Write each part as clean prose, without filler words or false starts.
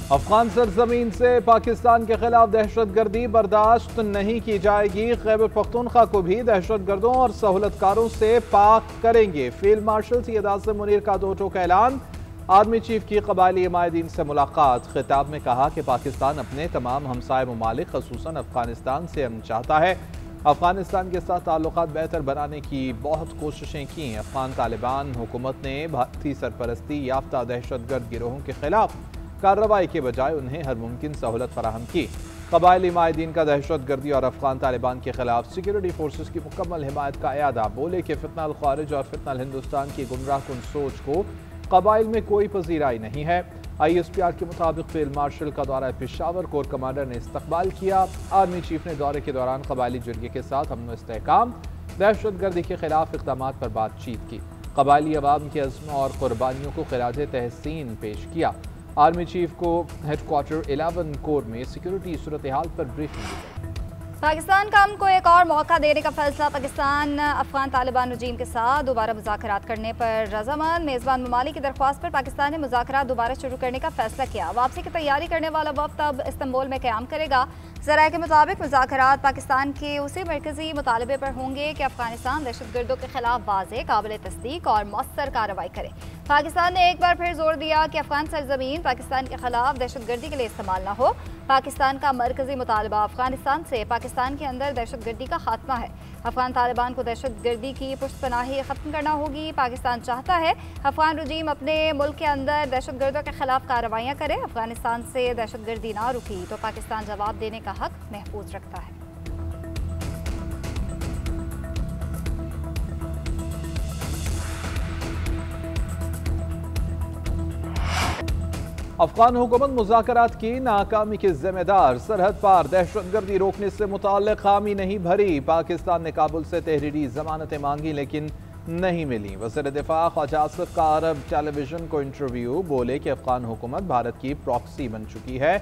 अफगान सरजमीन से पाकिस्तान के खिलाफ दहशतगर्दी बर्दाश्त नहीं की जाएगी। खैबर पख्तूनख्वा को भी दहशतगर्दों और सहूलतकारों से पाक करेंगे। फील्ड मार्शल सैयद आसिम मुनीर का दो टोक ऐलान। आर्मी चीफ की कबायली हिमायतीन से मुलाकात। खिताब में कहा कि पाकिस्तान अपने तमाम हमसाय ममालिक खसूसन अफगानिस्तान से अमन चाहता है। अफगानिस्तान के साथ ताल्लुकात बेहतर बनाने की बहुत कोशिशें की। अफगान तालिबान हुकूमत ने भारतीय सरपरस्ती याफ्ता दहशतगर्द गिरोहों के खिलाफ कार्रवाई के बजाय उन्हें हर मुमकिन सहूलत फराहम की। कबायली हिमायतीन का दहशतगर्दी और अफगान तालिबान के खिलाफ सिक्योरिटी फोर्सेस की मुकम्मल हिमायत का अयादा। बोले कि फितनल खारिज और फितनल हिंदुस्तान की गुमराह कुन सोच को कबाइल में कोई पजीराई नहीं है। ISPR के मुताबिक फील्ड मार्शल का दौरा पेशावर कोर कमांडर ने इस्तकबाल किया। आर्मी चीफ ने दौरे के दौरान कबायली जरगे के साथ अमन इस्तेहकाम दहशतगर्दी के खिलाफ इक़दाम पर बातचीत की। कबायली अवाम के अज़्म और कुर्बानियों को खिराज तहसीन पेश किया। आर्मी चीफ को हेडक्वार्टर 11 कोर में सिक्योरिटी सूरत हाल पर ब्रीफिंग दी गई। पाकिस्तान का को एक और मौका देने का फैसला। पाकिस्तान अफगान तालिबान रजीम के साथ दोबारा मुज़ाकरात करने पर रज़ामंद। मेज़बान ममालिक की दरख्वास्त पर पाकिस्तान ने मुज़ाकरात दोबारा शुरू करने का फैसला किया। वापसी की तैयारी करने वाला वफ्द अब इस्तांबुल में क़याम करेगा। ज़राए के मुताबिक मुज़ाकरात पाकिस्तान के उसी मरकज़ी मुतालबे पर होंगे कि अफगानिस्तान दहशतगर्दों के खिलाफ वाज़ेह, काबिल तस्दीक और मौसर कार्रवाई करे। पाकिस्तान ने एक बार फिर जोर दिया कि अफगान सरजमीन पाकिस्तान के खिलाफ दहशतगर्दी के लिए इस्तेमाल न हो। पाकिस्तान का मरकजी मुतालबा अफगानिस्तान से पाकिस्तान के अंदर दहशतगर्दी का खात्मा है। अफगान तालिबान को दहशतगर्दी की पुष्टपनाही ख़त्म करना होगी। पाकिस्तान चाहता है अफगान रजीम अपने मुल्क के अंदर दहशतगर्दों के खिलाफ कार्रवाइयाँ करे। अफगानिस्तान से दहशतगर्दी ना रुकी तो पाकिस्तान जवाब देने का हक महफूज रखता है। अफगान हुकूमत मुज़ाकरात की नाकामी के जिम्मेदार। सरहद पार दहशतगर्दी रोकने से मुताल्लिक़ खामी नहीं भरी। पाकिस्तान ने काबुल से तहरीरी जमानतें मांगी लेकिन नहीं मिली। वज़ीर दिफा ख्वाजा आसिफ का अरब टेलीविजन को इंटरव्यू। बोले कि अफगान हुकूमत भारत की प्रॉक्सी बन चुकी है।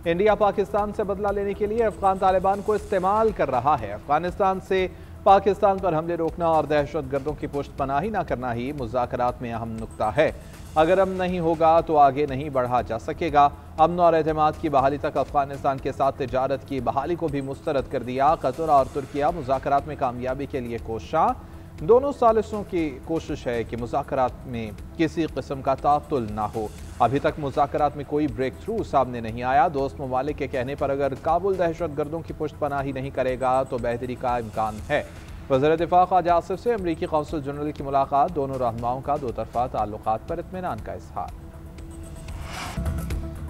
इंडिया पाकिस्तान से बदला लेने के लिए अफगान तालिबान को इस्तेमाल कर रहा है। अफगानिस्तान से पाकिस्तान पर हमले रोकना और दहशतगर्दों की पुष्टपनाही न करना ही मुज़ाकरात में अहम नुक्ता है। अगर अमन नहीं होगा तो आगे नहीं बढ़ा जा सकेगा। अमन और एतमाद की बहाली तक अफगानिस्तान के साथ तिजारत की बहाली को भी मुस्तरद कर दिया। कतर और तुर्किया मुज़ाकरात में कामयाबी के लिए कोशां। दोनों सालिसों की कोशिश है कि मुज़ाकरात में किसी किस्म का तातुल ना हो। अभी तक मुज़ाकरात में कोई ब्रेक थ्रू सामने नहीं आया। दोस्त ममालिक के कहने पर अगर काबुल दहशतगर्दों की पुष्टपनाही नहीं करेगा तो बेहतरी का इम्कान है। वज़ीर दिफा ख्वाजा आसिफ से अमरीकी कौंसल जनरल की मुलाकात। दोनों रहनुमाओं का दो तरफ़ा ताल्लुकात पर इत्मीनान का इज़हार।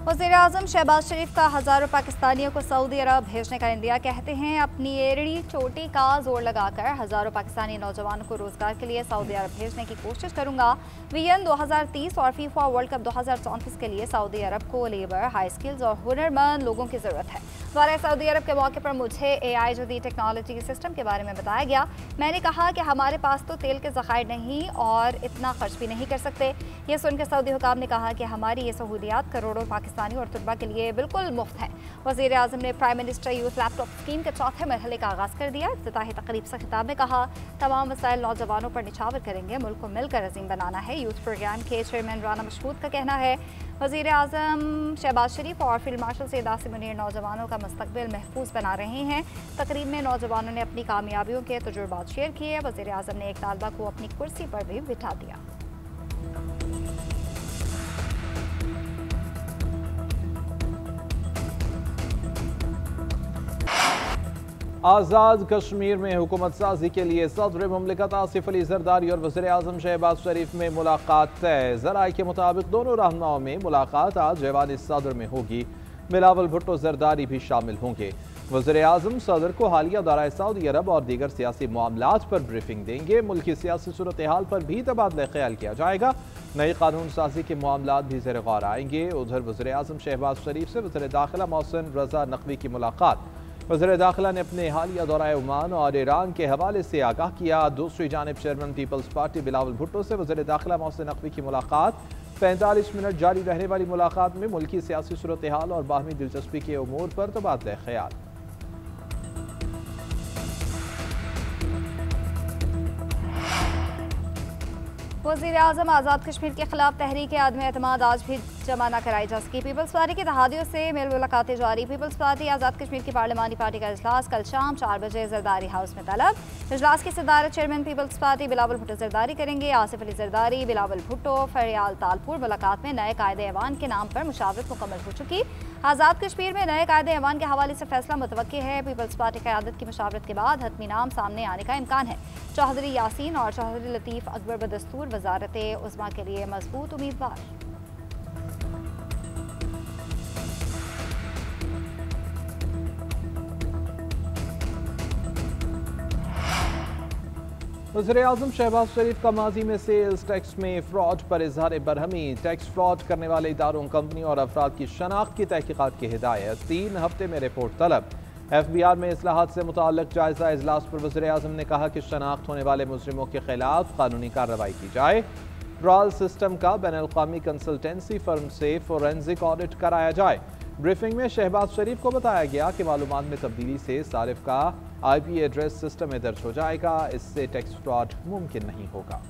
वज़ीर आज़म शहबाज शरीफ का हज़ारों पाकिस्तानियों को सऊदी अरब भेजने का इंदिया। कहते हैं अपनी एड़ी चोटी का जोर लगाकर हज़ारों पाकिस्तानी नौजवानों को रोज़गार के लिए सऊदी अरब भेजने की कोशिश करूँगा। वियन 2030 और फीफा वर्ल्ड कप 2034 के लिए सऊदी अरब को लेबर, हाई स्किल्स और हुनरमंद लोगों की ज़रूरत है। दौरे सऊदी अरब के मौके पर मुझे AI जदीद टेक्नोलॉजी सिस्टम के बारे में बताया गया। मैंने कहा कि हमारे पास तो तेल के ज़खायर नहीं और इतना खर्च भी नहीं कर सकते। ये सुनकर सऊदी हुकाम ने कहा कि हमारी ये सहूलियात करोड़ों पाकिस्तानी और तुलबा के लिए बिल्कुल मुफ्त है। वज़ीर आज़म ने prime minister youth laptop scheme के चौथे मरहले का आगाज़ कर दिया। इफ्तिताही तकरीब से खिताब में कहा तमाम वसाइल नौजवानों पर निछावर करेंगे। मुल्क को मिलकर अजीम बनाना है। यूथ प्रोग्राम के चेयरमैन राना मशहूद का कहना है वज़ीर आज़म शहबाज शरीफ और फील्ड मार्शल सैयद आसिम मुनीर नौजवानों का मुस्तकबिल महफूज बना रहे हैं। तकरीब में नौजवानों ने अपनी कामयाबियों के तजुर्बात शेयर किए। वज़ीर आज़म ने एक तालबा को अपनी कुर्सी पर भी बिठा दिया। आज़ाद कश्मीर में हुकूमत साजी के लिए सदर मुमलिकत आसिफ अली जरदारी और वज़ीर आज़म शहबाज शरीफ में मुलाकात तय। ज़राए के मुताबिक दोनों रहनुमाओं में मुलाकात आज ऐवान सदर में होगी। बिलावल भुट्टो जरदारी भी शामिल होंगे। वज़ीर आज़म सदर को हालिया दौरा सऊदी अरब और दीगर सियासी मामलात पर ब्रीफिंग देंगे। मुल्क की सियासी सूरत हाल पर भी तबादला ख्याल किया जाएगा। नई कानून साजी के मामलात भी ज़ेर गौर आएंगे। उधर वज़ीर आज़म शहबाज शरीफ से वज़ीर दाखिला मोहसिन रज़ा नकवी की मुलाकात। वज़ीर दाखिला ने अपने हालिया दौरा ओमान और ईरान के हवाले से आगाह किया। दूसरी जानिब chairman peoples party Bilawal Bhutto से वज़ीर दाखिला मोहसिन नकवी की मुलाकात। 45 मिनट जारी रहने वाली मुलाकात में मुल्की सियासी सूरत हाल और बाहमी दिलचस्पी के उमूर पर तबादला ख्याल। वज़ीर आज़म आज़ाद कश्मीर के खिलाफ तहरीक आदम एतमाद आज भी जमा न कराई जा सकी। पीपल्स पार्टी की इत्तेहादियों से मेल मुलाकातें जारी। पीपल्स पार्टी आज़ाद कश्मीर की पार्लिमानी पार्टी का इजलास कल शाम 4 बजे जरदारी हाउस में तलब। इजलास की सदारत chairman peoples party Bilawal Bhutto Zardari करेंगे। आसिफ अली जरदारी, बिलावल भुट्टो, फरियाल तालपुर मुलाकात में नए कायदे ऐवान के नाम पर मुशावरत मुकम्मल हो चुकी। आज़ाद कश्मीर में नए कायदे ऐवान के हवाले से फैसला मुतवक्की है। पीपल्स पार्टी क़यादत की मुशावरत के बाद हतमी नाम सामने आने का इम्कान है। चौधरी यासीन और चौधरी लतीफ़ अकबर बदस्तूर वजारत उज़्मा के लिए मजबूत उम्मीदवार। वज़ीर-ए-आज़म शहबाज शरीफ का माजी में सेल्स टैक्स में फ्रॉड पर इजहार बरहमी। टैक्स फ्रॉड करने वाले इदारों, कंपनियों और अफराद की शनाख्त की तहकीकात की हिदायत। 3 हफ्ते में रिपोर्ट तलब। FBI में इस्लाहात से मुताल्लिक जायजा इजलास पर वज़ीर-ए-आज़म ने कहा कि शनाख्त होने वाले मुजरिमों के खिलाफ कानूनी कार्रवाई की जाए। ट्रायल सिस्टम का बैनुल-अक़वामी कंसल्टेंसी फर्म से फोरेंसिक ऑडिट कराया जाए। ब्रीफिंग में शहबाज शरीफ को बताया गया कि मालूमात में तब्दीली से सारिफ का IP एड्रेस सिस्टम में दर्ज हो जाएगा। इससे टैक्स फ्रॉड मुमकिन नहीं होगा।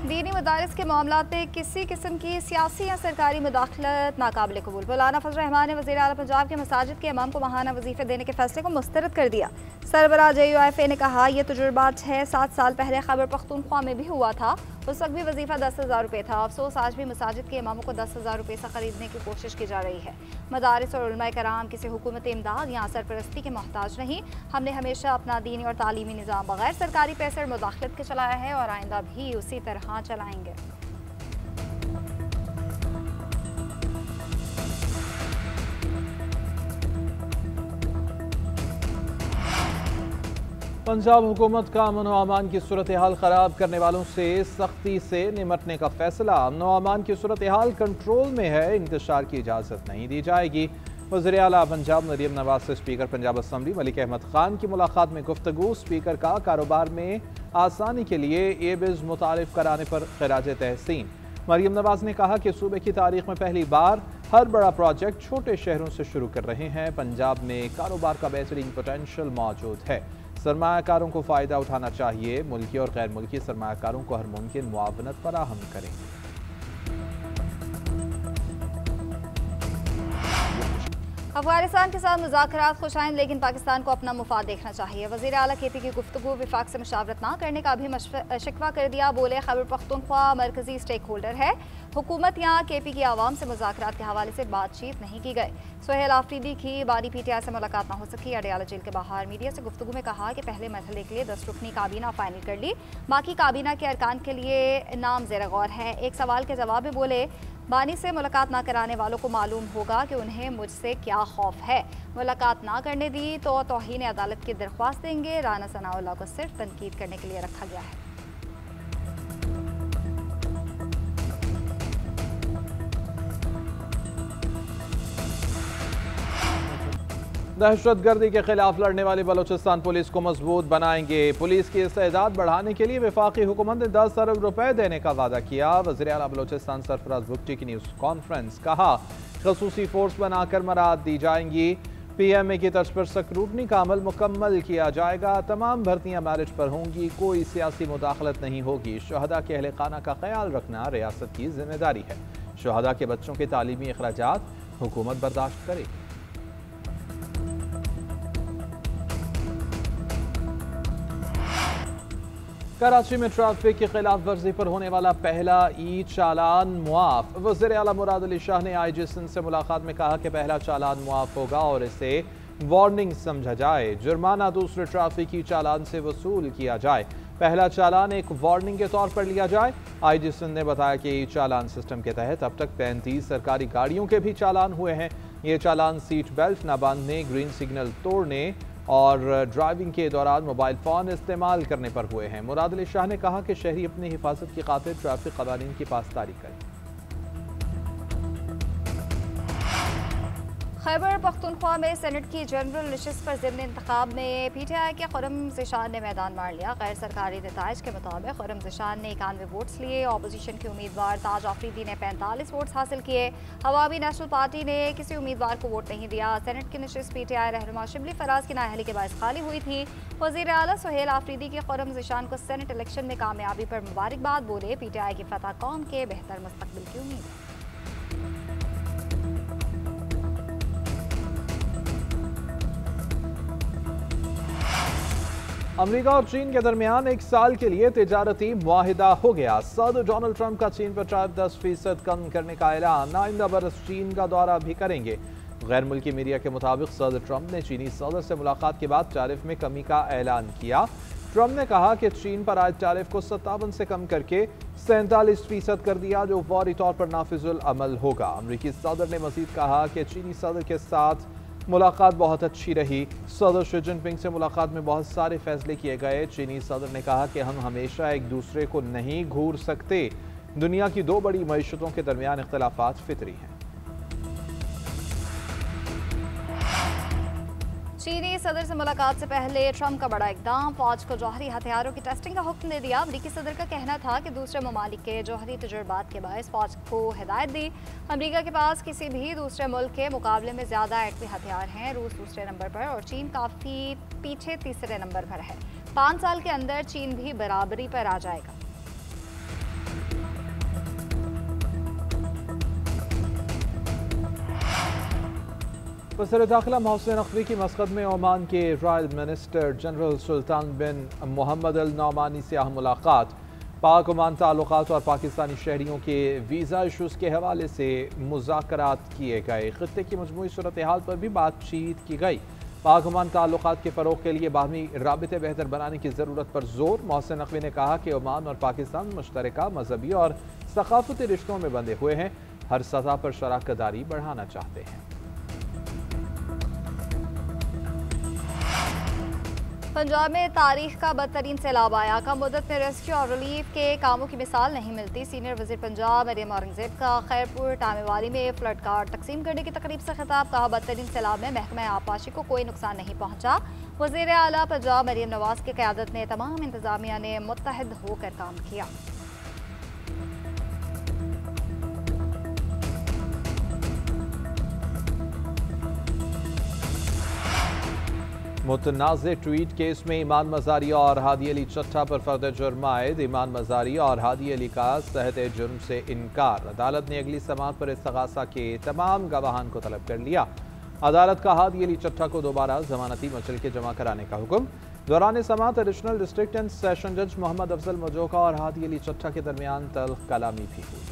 दीनी मदारिस के मामलात में किसी किस्म की सियासी या सरकारी मुदाखलत नाकाबिल कबूल। मौलाना फजल रहमान ने वज़ीर आला पंजाब के मसाजिद के इमाम को माहाना वजीफे देने के फैसले को मुस्तरद कर दिया। सरबराह JUIFA ने कहा, यह तजुर्बा 6-7 साल पहले खैबर पख्तूनख्वा में भी हुआ था। उस वक्त भी वजीफा 10,000 रुपये था। अफसोस आज भी मसाजिद के इमामों को 10,000 रुपये से खरीदने की कोशिश की जा रही है। मदारिस और उलमाए कराम किसी हुकूमती इमदाद या सरपरस्ती के मोहताज नहीं। हमने हमेशा अपना दीनी और तालीमी निज़ाम बगैर सरकारी पैसे और मुदाखलत के चलाया है और आइंदा भी उसी तरह चलाएंगे। पंजाब हुकूमत का अमन व अमान की सूरत हाल ख़राब करने वालों से सख्ती से निमटने का फैसला। अमन व अमान की सूरत हाल कंट्रोल में है, इंतशार की इजाज़त नहीं दी जाएगी। वज़ीर आला पंजाब मरियम नवाज से स्पीकर पंजाब असम्बली मलिक अहमद खान की मुलाकात में गुफ्तगू। स्पीकर का कारोबार में आसानी के लिए एबिज़ मुतारिफ कराने पर खिराज तहसीन। मरियम नवाज ने कहा कि सूबे की तारीख में पहली बार हर बड़ा प्रोजेक्ट छोटे शहरों से शुरू कर रहे हैं। पंजाब में कारोबार का बेहतरीन पोटेंशियल मौजूद है। सरमायाकारों को फ़ायदा उठाना चाहिए। मुल्की और गैर मुल्की सरमायाकारों को हर मुमकिन मुआवनत फराहम करेंगे। अफगानिस्तान के साथ मुज़ाकरात खुशाइंद, लेकिन पाकिस्तान को अपना मुफाद देखना चाहिए। वज़ीर आला KP की गुफ्तगू विफाक से मुशावरत ना करने का भी शिकवा कर दिया। बोले, खैबर पख्तूनख्वा मरकजी स्टेक होल्डर है। हुकूमत या KP की आवाम से मुज़ाकरात के हवाले से बातचीत नहीं की गई। सोहेल आफरीदी की बानी PTI से मुलाकात ना हो सकी। अडयाला जेल के बाहर मीडिया से गुफ्तगू में कहा कि पहले मरहले के लिए 10 रुकनी काबीना फाइनल कर ली, बाकी काबीना के अरकान के लिए नाम ज़ेर गौर है। एक सवाल के जवाब में बोले, बानी से मुलाकात ना कराने वालों को मालूम होगा कि उन्हें मुझसे क्या खौफ है। मुलाकात ना करने दी तो तौहीन अदालत की दरख्वास्त देंगे। राना सनाउल्लाह को सिर्फ तनकीद करने के लिए रखा गया है। दहशतगर्दी के खिलाफ लड़ने वाली बलूचिस्तान पुलिस को मजबूत बनाएंगे। पुलिस की इस्तेदाद बढ़ाने के लिए वफाकी हुकूमत ने 10 अरब रुपए देने का वादा किया। वज़ीर आला बलूचिस्तान सरफराज भुट्टी की न्यूज़ कॉन्फ्रेंस। कहा, खसूसी फोर्स बनाकर मराद दी जाएंगी। PMA की तर्ज पर स्क्रूटनी का अमल मुकम्मल किया जाएगा। तमाम भर्तियां मेरिट पर होंगी, कोई सियासी मुदाखलत नहीं होगी। शुहदा के अहले खाना का ख्याल रखना रियासत की जिम्मेदारी है। शुहदा के बच्चों के तालीमी अखराजात हुकूमत बर्दाश्त करेगी। कराची में ट्रैफिक की खिलाफ वर्जी पर होने वाला पहला चालान मुआफ। वज़ीर आला मुराद अली शाह ने IG सिंध से मुलाकात में कहा कि पहला चालान मुआफ होगा और इसे वार्निंग समझा जाए। जुर्माना दूसरे ट्रैफिक चालान से वसूल किया जाए। पहला चालान एक वार्निंग के तौर पर लिया जाए। IG सिंध ने बताया कि चालान सिस्टम के तहत अब तक 35 सरकारी गाड़ियों के भी चालान हुए हैं। ये चालान सीट बेल्ट न बांधने, ग्रीन सिग्नल तोड़ने और ड्राइविंग के दौरान मोबाइल फ़ोन इस्तेमाल करने पर हुए हैं। मुराद अली शाह ने कहा कि शहरी अपनी हिफाजत की खातिर ट्रैफिक कवानीन की पासदारी करें। खैबर पख्तूनख्वा में सेनेट की जनरल नशिस्त पर ज़िमनी इंतखाब में PTI के खुर्रम ज़िशान ने मैदान मार लिया। गैर सरकारी नताइज के मुताबिक खुर्रम ज़िशान ने 91 वोट्स लिए। अपोजिशन के उम्मीदवार ताज आफरीदी ने 45 वोट्स हासिल किए। अवामी नेशनल पार्टी ने किसी उम्मीदवार को वोट नहीं दिया। सेनेट की नशिस्त PTI रहनुमा शिबली फराज की नाअहली के बायस खाली हुई थी। वज़ीर आला सुहेल आफरीदी की खुर्रम ज़िशान को सेनेट इलेक्शन में कामयाबी पर मुबारकबाद बोले। PTI की फतह कौम के बेहतर मुस्तकबिल की उम्मीद है। अमेरिका और चीन के दरमियान 1 साल के लिए तिजारती मुआहिदा हो गया। सदर डोनाल्ड ट्रंप का चीन पर टैरिफ 10% कम करने का ऐलान। आइंदा बरस चीन का दौरा भी करेंगे। गैर मुल्की मीडिया के मुताबिक सदर ट्रंप ने चीनी सदर से मुलाकात के बाद टैरिफ में कमी का ऐलान किया। ट्रंप ने कहा कि चीन पर आयद टैरिफ को 57 से कम करके 47% कर दिया, जो फौरी तौर पर नाफिजुल अमल होगा। अमरीकी सदर ने मजीद कहा कि चीनी सदर के साथ मुलाकात बहुत अच्छी रही। सदर शी जिनपिंग से मुलाकात में बहुत सारे फैसले किए गए। चीनी सदर ने कहा कि हम हमेशा एक दूसरे को नहीं घूर सकते। दुनिया की 2 बड़ी मईशतों के दरमियान इख्तिलाफात फितरी हैं। चीनी सदर से मुलाकात से पहले ट्रंप का बड़ा इकदाम, फौज को जौहरी हथियारों की टेस्टिंग का हुक्म दे दिया। अमरीकी सदर का कहना था कि दूसरे ममालिक के जौहरी तजुर्बात के बायस फौज को हिदायत दी। अमरीका के पास किसी भी दूसरे मुल्क के मुकाबले में ज़्यादा एटमी हथियार हैं। रूस दूसरे नंबर पर और चीन काफ़ी पीछे तीसरे नंबर पर है। 5 साल के अंदर चीन भी बराबरी पर आ जाएगा। वज़ीर दाखिला मोहसिन नकवी की मस्कत में ओमान के रॉयल मिनिस्टर जनरल सुल्तान बिन मोहम्मद अल नौमानी से अहम मुलाकात। पाक ओमान ताल्लुकात और पाकिस्तानी शहरियों के वीज़ा इशूज़ के हवाले से मुज़ाकरात किए गए। खित्ते की मजमूई सूरत हाल पर भी बातचीत की गई। पाक ओमान ताल्लुकात के फ़रोग़ के लिए बाहमी राबिते बेहतर बनाने की ज़रूरत पर जोर। मोहसिन नकवी ने कहा कि ओमान और पाकिस्तान मुश्तरका मजहबी और सकाफती रिश्तों में बंधे हुए हैं, हर सतह पर शराकत दारी बढ़ाना चाहते हैं। पंजाब में तारीख का बदतरीन सैलाब आया। कम मुद्दत में रेस्क्यू और रिलीफ के कामों की मिसाल नहीं मिलती। सीनियर वज़ीर पंजाब मरियम औरंगज़ेब का खैरपुर टामेवाली में फ्लड कार्ड तकसीम करने की तकरीब से खिताब। कहा बदतरीन सैलाब में महकमा आबपाशी को कोई नुकसान नहीं पहुंचा। वज़ीर आला पंजाब मरियम नवाज की क़यादत में तमाम इंतजामिया ने मुत्तहद होकर काम किया। मुतनाज़े ट्वीट केस में ईमान मज़ारी और हादी अली चट्टा पर फर्द जुर्म आयद। ईमान मज़ारी और हादी अली का सहत जुर्म से इनकार। अदालत ने अगली समाअत पर इस्तग़ासा के तमाम गवाहान को तलब कर लिया। अदालत का हादी अली चट्टा को दोबारा जमानती मचल के जमा कराने का हुक्म। दौरान समाअत एडिशनल डिस्ट्रिक्ट एंड सेशन जज मोहम्मद अफजल मजोका और हादी अली चट्टा के दरमियान तल्ख कलामी भी हुई।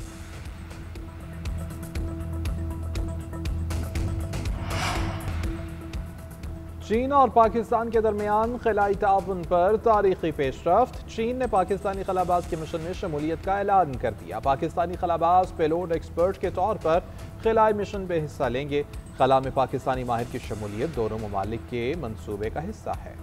चीन और पाकिस्तान के दरमियान खिलाई ताउन पर तारीखी पेशरफ्त। चीन ने पाकिस्तानी खलाबाज के मिशन में शमूलियत का ऐलान कर दिया। पाकिस्तानी खलाबाज पेलोड एक्सपर्ट के तौर पर खिलाई मिशन में हिस्सा लेंगे। खला में पाकिस्तानी माहिर की शमूलियत दोनों ममालिक के मंसूबे का हिस्सा है।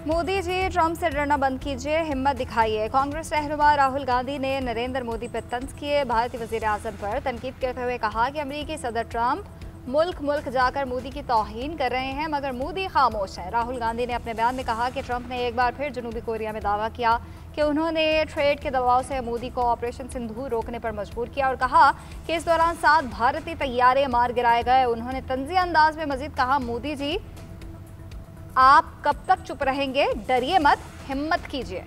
मोदी जी ट्रंप से डरना बंद कीजिए, हिम्मत दिखाइए। कांग्रेस रहनुमा राहुल गांधी ने नरेंद्र मोदी पर तंज किए। भारतीय वज़ीर आज़म पर तनकीद करते हुए कहा कि अमेरिकी सदर ट्रंप मुल्क जाकर मोदी की तौहीन कर रहे हैं, मगर मोदी खामोश है। राहुल गांधी ने अपने बयान में कहा कि ट्रंप ने एक बार फिर जनूबी कोरिया में दावा किया कि उन्होंने ट्रेड के दबाव से मोदी को ऑपरेशन सिंधु रोकने पर मजबूर किया और कहा कि इस दौरान 7 भारतीय तैयारे मार गिराए गए। उन्होंने तंज़िया अंदाज में मजीद कहा, मोदी जी आप कब तक चुप रहेंगे, डरिए मत, हिम्मत कीजिए।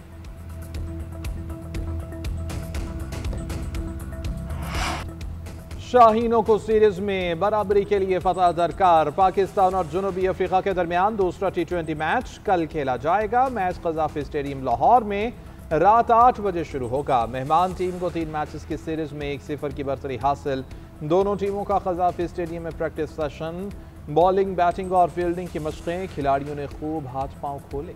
शाहीनों को सीरीज में बराबरी के लिए फतह दरकार। पाकिस्तान और जनूबी अफ्रीका के दरमियान दूसरा T20 मैच कल खेला जाएगा। मैच कज़ाफ़ी स्टेडियम लाहौर में रात 8 बजे शुरू होगा। मेहमान टीम को 3 मैचेस की सीरीज में 1-0 की बरतरी हासिल। दोनों टीमों का कज़ाफ़ी स्टेडियम में प्रैक्टिस सेशन, बॉलिंग, बैटिंग और फील्डिंग की मशक़ें। खिलाड़ियों ने खूब हाथ पांव खोले।